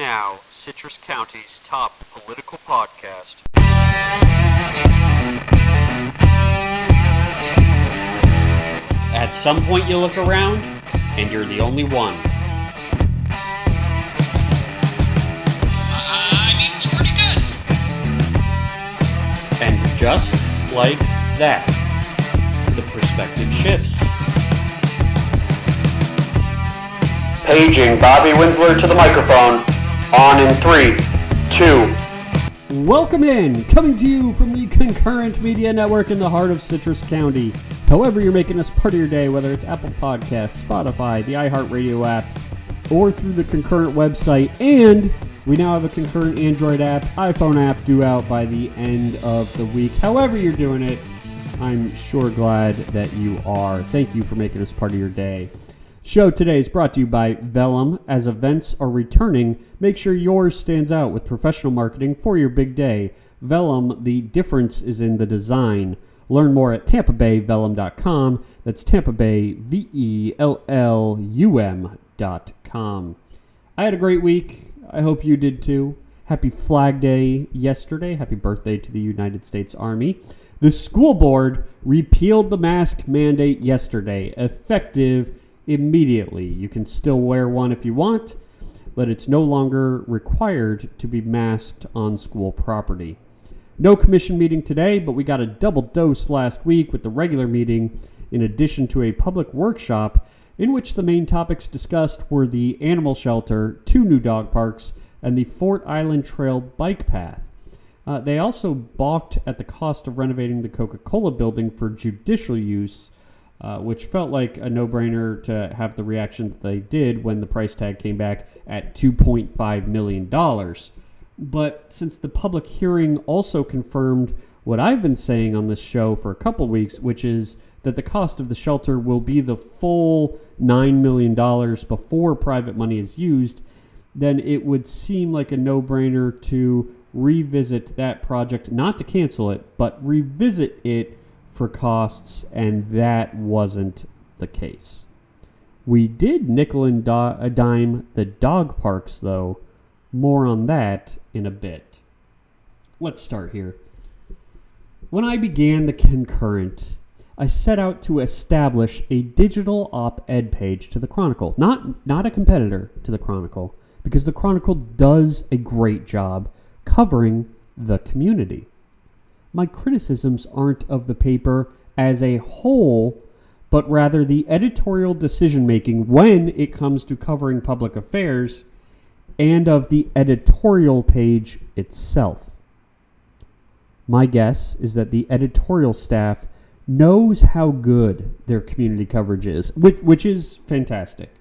now Citrus County's top political podcast. At some point you look around, and you're the only one. It's pretty good. And just like that, the perspective shifts. Paging Bobby Winsler to the microphone. On in 3, 2. Welcome in, coming to you from the Concurrent Media Network in the heart of Citrus County. However you're making this part of your day, whether it's Apple Podcasts, Spotify, the iHeartRadio app, or through the Concurrent website. And we now have a Concurrent Android app, iPhone app due out by the end of the week. However you're doing it, I'm sure glad that you are. Thank you for making this part of your day. Show today is brought to you by Vellum. As events are returning, make sure yours stands out with professional marketing for your big day. Vellum, the difference is in the design. Learn more at TampaBayVellum.com. That's TampaBayVellum.com. I had a great week. I hope you did too. Happy Flag Day yesterday. Happy birthday to the United States Army. The school board repealed the mask mandate yesterday, effective immediately. You can still wear one if you want, but it's no longer required to be masked on school property. No commission meeting today, but we got a double dose last week with the regular meeting in addition to a public workshop in which the main topics discussed were the animal shelter, 2 new dog parks, and the Fort Island Trail bike path. They also balked at the cost of renovating the Coca-Cola building for judicial use, which felt like a no-brainer to have the reaction that they did when the price tag came back at $2.5 million. But since the public hearing also confirmed what I've been saying on this show for a couple weeks, which is that the cost of the shelter will be the full $9 million before private money is used, then it would seem like a no-brainer to revisit that project, not to cancel it, but revisit it for costs, and that wasn't the case. We did nickel and dime the dog parks, though. More on that in a bit. Let's start here. When I began the Concurrent, I set out to establish a digital op-ed page to the Chronicle. Not a competitor to the Chronicle, because the Chronicle does a great job covering the community. My criticisms aren't of the paper as a whole, but rather the editorial decision-making when it comes to covering public affairs and of the editorial page itself. My guess is that the editorial staff knows how good their community coverage is, which is fantastic,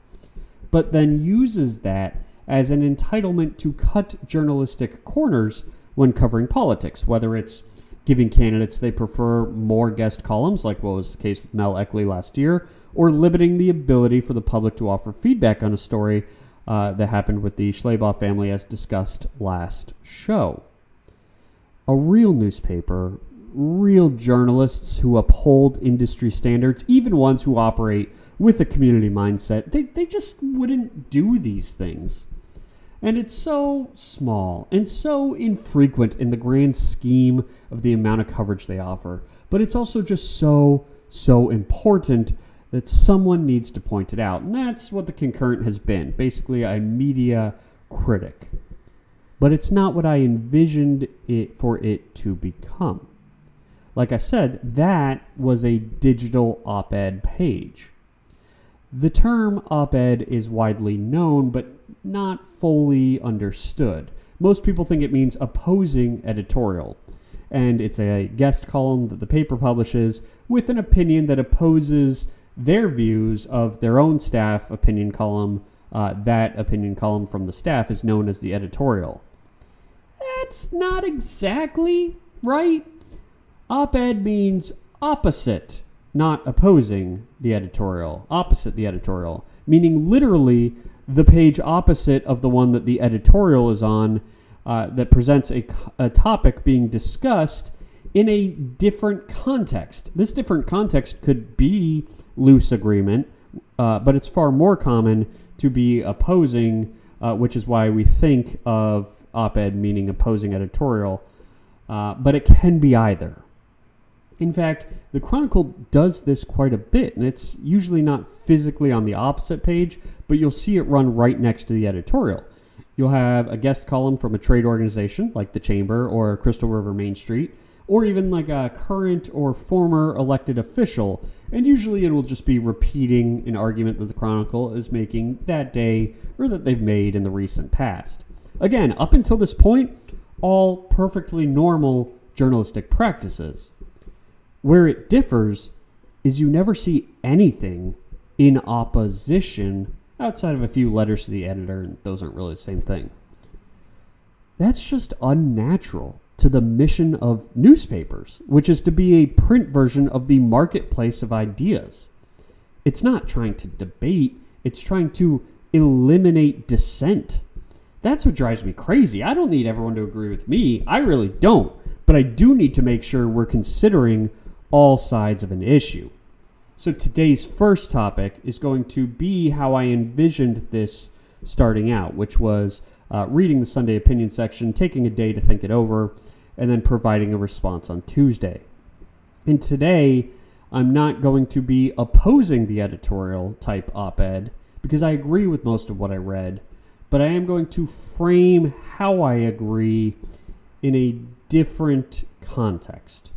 but then uses that as an entitlement to cut journalistic corners when covering politics, whether it's giving candidates they prefer more guest columns, like what was the case with Mel Eckley last year, or limiting the ability for the public to offer feedback on a story that happened with the Schleybaugh family as discussed last show. A real newspaper, real journalists who uphold industry standards, even ones who operate with a community mindset, they just wouldn't do these things. And it's so small and so infrequent in the grand scheme of the amount of coverage they offer. But it's also just so important that someone needs to point it out. And that's what the Concurrent has been, basically a media critic. But it's not what I envisioned it for it to become. Like I said, that was a digital op-ed page. The term op-ed is widely known, but not fully understood. Most people think it means opposing editorial, and it's a guest column that the paper publishes with an opinion that opposes their views of their own staff opinion column. That opinion column from the staff is known as the editorial. That's not exactly right. Op-ed means opposite, not opposing the editorial. Opposite the editorial, meaning literally the page opposite of the one that the editorial is on, that presents a topic being discussed in a different context. This different context could be loose agreement, but it's far more common to be opposing which is why we think of op-ed meaning opposing editorial, but it can be either. In fact, the Chronicle does this quite a bit, and it's usually not physically on the opposite page, but you'll see it run right next to the editorial. You'll have a guest column from a trade organization like the Chamber or Crystal River Main Street, or even like a current or former elected official, and usually it will just be repeating an argument that the Chronicle is making that day or that they've made in the recent past. Again, up until this point, all perfectly normal journalistic practices. Where it differs is you never see anything in opposition outside of a few letters to the editor, and those aren't really the same thing. That's just unnatural to the mission of newspapers, which is to be a print version of the marketplace of ideas. It's not trying to debate, it's trying to eliminate dissent. That's what drives me crazy. I don't need everyone to agree with me. I really don't. But I do need to make sure we're considering all sides of an issue. So today's first topic is going to be how I envisioned this starting out, which was reading the Sunday opinion section, taking a day to think it over, and then providing a response on Tuesday. And today, I'm not going to be opposing the editorial type op-ed because I agree with most of what I read, but I am going to frame how I agree in a different context.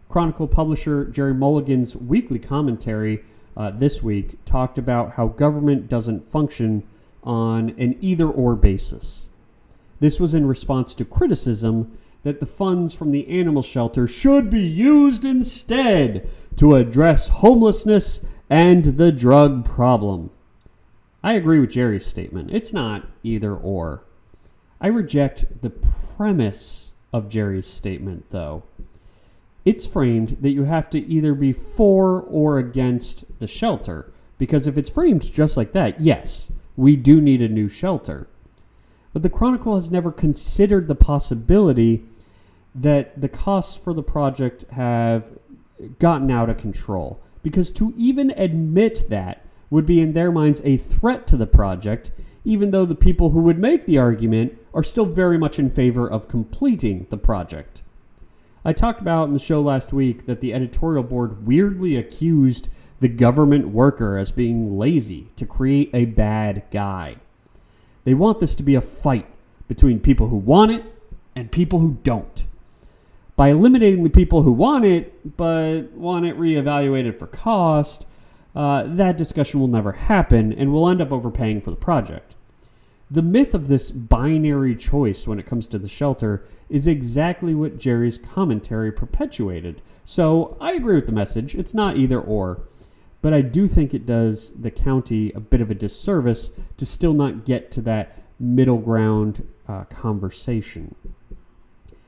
Chronicle publisher Jerry Mulligan's weekly commentary this week talked about how government doesn't function on an either-or basis. This was in response to criticism that the funds from the animal shelter should be used instead to address homelessness and the drug problem. I agree with Jerry's statement. It's not either-or. I reject the premise of Jerry's statement, though. It's framed that you have to either be for or against the shelter, because if it's framed just like that, yes, we do need a new shelter. But the Chronicle has never considered the possibility that the costs for the project have gotten out of control, because to even admit that would be in their minds a threat to the project, even though the people who would make the argument are still very much in favor of completing the project. I talked about in the show last week that the editorial board weirdly accused the government worker as being lazy to create a bad guy. They want this to be a fight between people who want it and people who don't. By eliminating the people who want it, but want it reevaluated for cost, that discussion will never happen and we'll end up overpaying for the project. The myth of this binary choice when it comes to the shelter is exactly what Jerry's commentary perpetuated. So I agree with the message. It's not either or. But I do think it does the county a bit of a disservice to still not get to that middle ground conversation.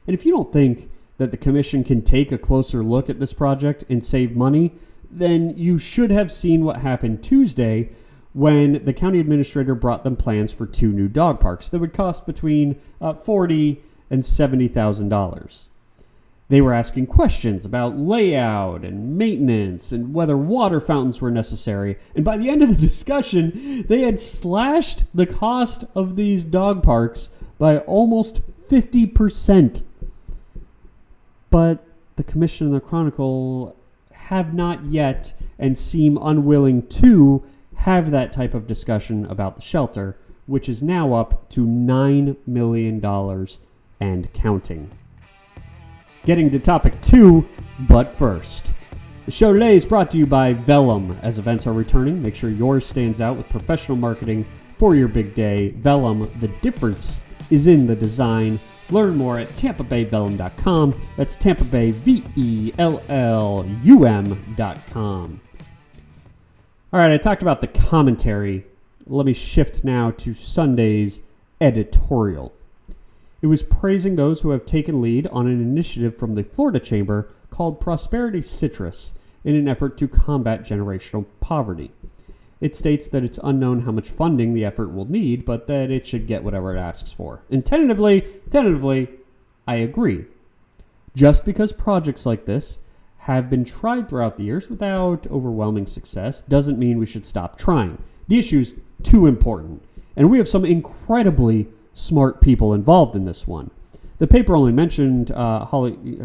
And if you don't think that the commission can take a closer look at this project and save money, then you should have seen what happened Tuesday when the county administrator brought them plans for 2 new dog parks that would cost between $40,000 and $70,000. They were asking questions about layout and maintenance and whether water fountains were necessary. And by the end of the discussion, they had slashed the cost of these dog parks by almost 50%. But the Commission and the Chronicle have not yet and seem unwilling to have that type of discussion about the shelter, which is now up to $9 million and counting. Getting to topic 2, but first. The show today is brought to you by Vellum. As events are returning, make sure yours stands out with professional marketing for your big day. Vellum, the difference is in the design. Learn more at TampaBayVellum.com. That's TampaBayVellum.com. All right, I talked about the commentary. Let me shift now to Sunday's editorial. It was praising those who have taken lead on an initiative from the Florida Chamber called Prosperity Citrus in an effort to combat generational poverty. It states that it's unknown how much funding the effort will need, but that it should get whatever it asks for. And tentatively, I agree. Just because projects like this have been tried throughout the years without overwhelming success doesn't mean we should stop trying. The issue is too important. And we have some incredibly smart people involved in this one. The paper only mentioned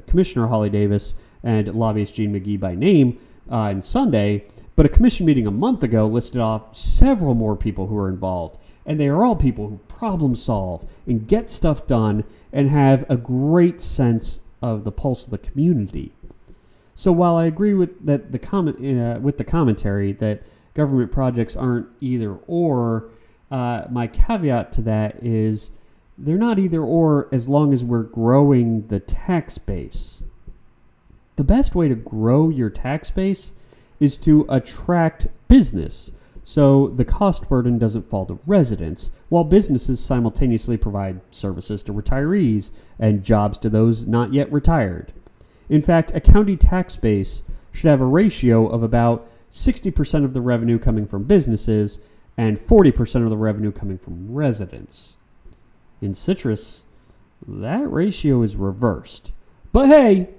Commissioner Holly Davis and lobbyist Jean McGee by name on Sunday, but a commission meeting a month ago listed off several more people who are involved. And they are all people who problem solve and get stuff done and have a great sense of the pulse of the community. So while I agree with that with the commentary that government projects aren't either or, my caveat to that is they're not either or as long as we're growing the tax base. The best way to grow your tax base is to attract business, so the cost burden doesn't fall to residents, while businesses simultaneously provide services to retirees and jobs to those not yet retired. In fact, a county tax base should have a ratio of about 60% of the revenue coming from businesses and 40% of the revenue coming from residents. In Citrus, that ratio is reversed. But hey,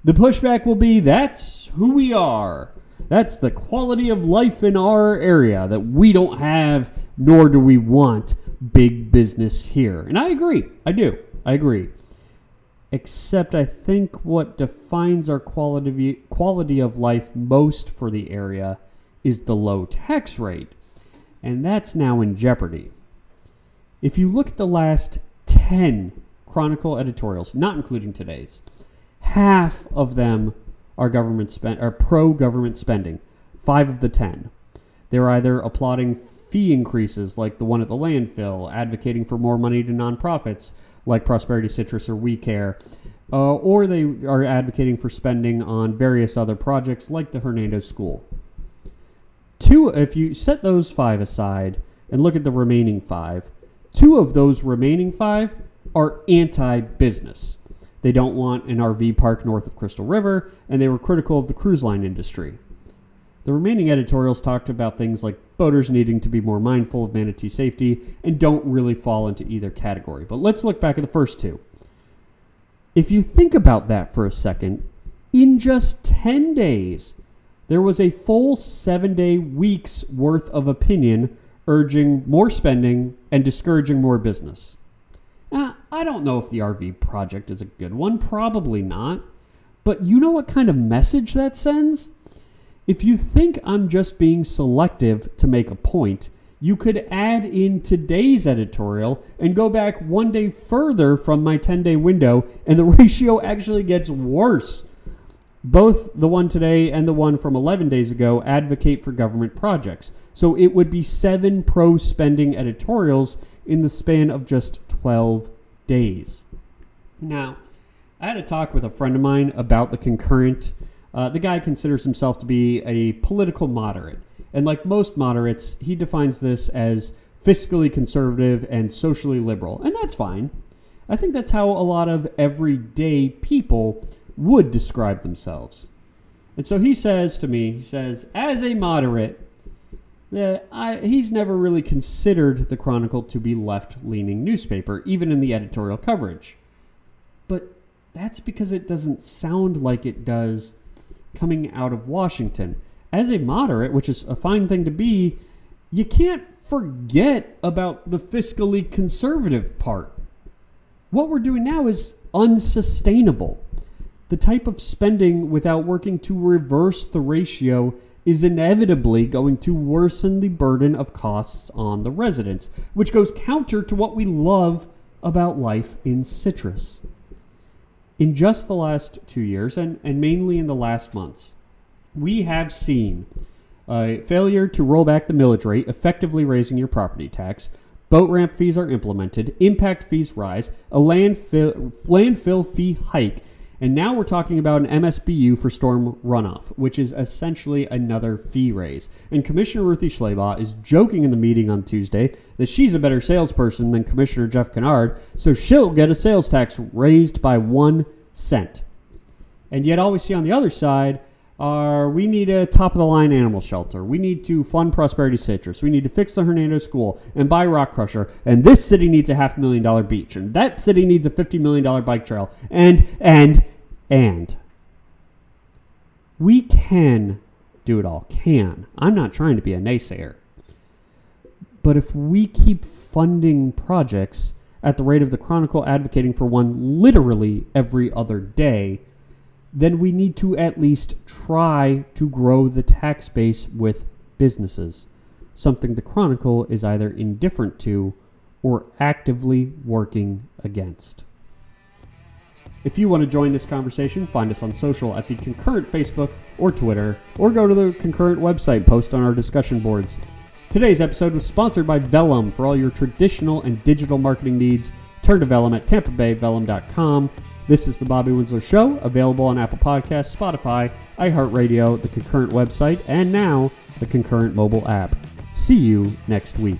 the pushback will be that's who we are. That's the quality of life in our area that we don't have, nor do we want big business here. And I agree. I agree. Except I think what defines our quality of life most for the area is the low tax rate. And that's now in jeopardy. If you look at the last 10 Chronicle editorials, not including today's, half of them are pro-government spending. 5 of the 10. They're either applauding fee increases like the one at the landfill, advocating for more money to nonprofits like Prosperity Citrus or We Care, or they are advocating for spending on various other projects like the Hernando School. If you set those 5 aside and look at the remaining 5, 2 of those remaining 5 are anti-business. They don't want an RV park north of Crystal River, and they were critical of the cruise line industry. The remaining editorials talked about things like boaters needing to be more mindful of manatee safety and don't really fall into either category. But let's look back at the first 2. If you think about that for a second, in just 10 days, there was a full 7-day week's worth of opinion urging more spending and discouraging more business. Now, I don't know if the RV project is a good one. Probably not. But you know what kind of message that sends? If you think I'm just being selective to make a point, you could add in today's editorial and go back 1 day further from my 10-day window, and the ratio actually gets worse. Both the one today and the one from 11 days ago advocate for government projects. So it would be 7 pro-spending editorials in the span of just 12 days. Now, I had a talk with a friend of mine about the Concurrent. The guy considers himself to be a political moderate. And like most moderates, he defines this as fiscally conservative and socially liberal. And that's fine. I think that's how a lot of everyday people would describe themselves. And so he says to me, as a moderate, he's never really considered the Chronicle to be left-leaning newspaper, even in the editorial coverage. But that's because it doesn't sound like it does coming out of Washington. As a moderate, which is a fine thing to be, you can't forget about the fiscally conservative part. What we're doing now is unsustainable. The type of spending without working to reverse the ratio is inevitably going to worsen the burden of costs on the residents, which goes counter to what we love about life in Citrus. In just the last 2 years, and mainly in the last months, we have seen a failure to roll back the millage rate, effectively raising your property tax. Boat ramp fees are implemented, impact fees rise, a landfill fee hike, and now we're talking about an MSBU for storm runoff, which is essentially another fee raise. And Commissioner Ruthie Schleybaugh is joking in the meeting on Tuesday that she's a better salesperson than Commissioner Jeff Kennard, so she'll get a sales tax raised by 1 cent. And yet all we see on the other side are we need a top-of-the-line animal shelter. We need to fund Prosperity Citrus. We need to fix the Hernando School and buy Rock Crusher. And this city needs a $500,000 beach. And that city needs a $50 million bike trail. And we can do it all. I'm not trying to be a naysayer. But if we keep funding projects at the rate of the Chronicle advocating for one literally every other day, then we need to at least try to grow the tax base with businesses, something the Chronicle is either indifferent to or actively working against. If you want to join this conversation, find us on social at the Concurrent Facebook or Twitter, or go to the Concurrent website, post on our discussion boards. Today's episode was sponsored by Vellum. For all your traditional and digital marketing needs, turn to Vellum at tampabayvellum.com. This is the Bobby Winsler Show, available on Apple Podcasts, Spotify, iHeartRadio, the Concurrent website, and now the Concurrent mobile app. See you next week.